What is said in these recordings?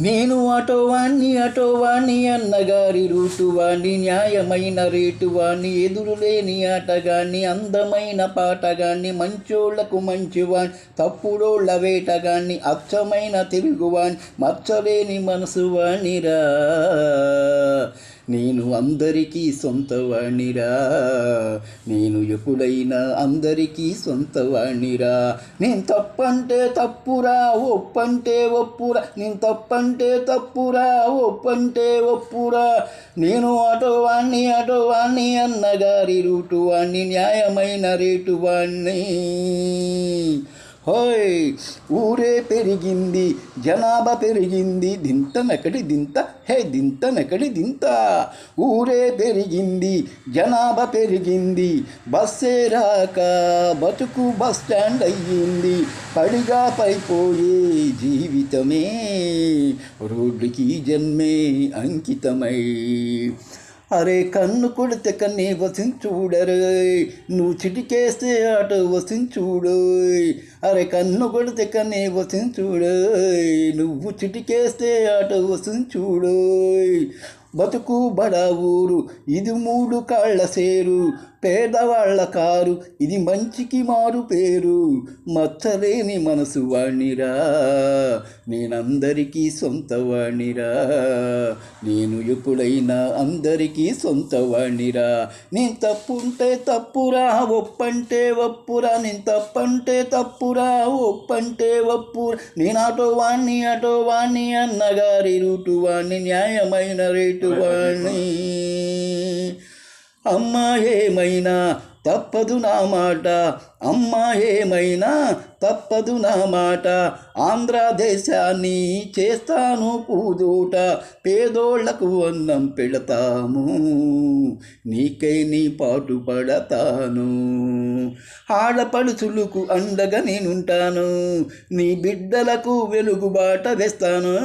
నేను అటోవాణ్ణి అన్నగారి రూటువాణ్ణి, న్యాయమైన రేటువాణ్ణి, ఎదురులేని ఆటగాన్ని, అందమైన పాటగాన్ని, మంచోళ్లకు మంచివాణ్ణి, తప్పుడోళ్ల వేటగాన్ని, అచ్చమైన తెలుగువాణ్ణి, మచ్చలేని మనసువాణిరా. నేను అందరికీ సొంతవాణిరా, నేను ఎప్పుడైనా అందరికీ సొంతవాణిరా. నేను తప్పంటే తప్పురా, ఒప్పంటే ఒప్పురా, నేను తప్పంటే తప్పురా, ఒప్పంటే ఒప్పురా. నేను అటోవాణ్ణి అన్నగారి రూటువాణ్ణి, న్యాయమైన రేటువాణ్ణి. హోయ్ ఊరే పెరిగింది, జనాభా పెరిగింది, దింతనకడి దింత, హే దింతనకడి దింత. ఊరే పెరిగింది, జనాభా పెరిగింది, బస్సే రాక బతుకు బస్ స్టాండ్ అయ్యింది. పడిగా పైపోయే జీవితమే రోడ్డుకి జన్మే అంకితమై. అరే కన్ను కొడితే కన్నే వసించూడరే, నువ్వు చిటికేస్తే ఆట వసించూడోయ్. అరే కన్ను కొడితే కన్నే వసించూడోయ్, నువ్వు చిటికేస్తే ఆట వసించూడోయ్. బతుకు బడా ఊరు, ఇది 3 కాళ్ళ సేరు, పేదవాళ్ళ కారు, ఇది మంచికి మారు పేరు. మచ్చలేని మనసు వాణిరా, నేనందరికీ సొంతవాణిరా, నేను ఎప్పుడైనా అందరికీ సొంతవాణిరా. నేను తప్పుంటే తప్పురా, ఒప్పంటే ఒప్పురా, నేను తప్పంటే తప్పురా, ఒప్పంటే ఒప్పురా. నేను అటోవాణ్ణి అన్నగారి రూటువాణ్ణి, న్యాయమైన రేటువాణ్ణి. అమ్మా ఏమైనా తప్పదు నా మాట, అమ్మా ఏమైనా తప్పదు నా మాట. ఆంధ్రదేశాన్ని చేస్తాను పూదోట, పేదోళ్లకు అన్నం పెడతాము, నీకై నీ పాటు పడతాను. ఆడపడుచులకు అండగా నేనుంటాను, నీ బిడ్డలకు వెలుగుబాట వేస్తాను.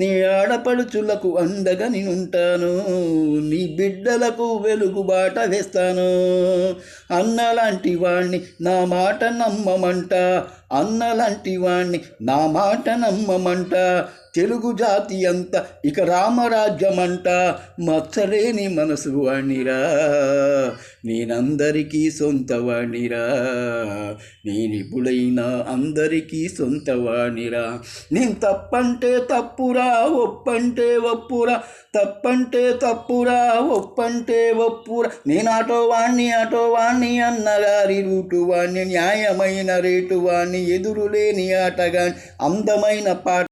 నీ ఆడపడుచులకు అండగా నేనుంటాను, నీ బిడ్డలకు వెలుగుబాట వేస్తాను. అన్నలాంటి వాణ్ణి నా మాట నమ్మమంట, అన్నలాంటి వాణ్ణి నా మాట నమ్మమంట. తెలుగు జాతి అంతా ఇక రామరాజ్యమంట, మచ్చలేని మనసు వాణిరా, నేనందరికీ సొంతవాణిరా, నేనెప్పుడైనా అందరికీ సొంతవాణిరా. నేను తప్పంటే తప్పురా, ఒప్పంటే ఒప్పురా, తప్పంటే తప్పురా, ఒప్పంటే ఒప్పురా. నేను అటోవాణ్ణి అన్నగారి రూటువాణ్ణి, న్యాయమైన రేటువాణ్ణి, ఎదురులేని ఆటగాని, అందమైన పాట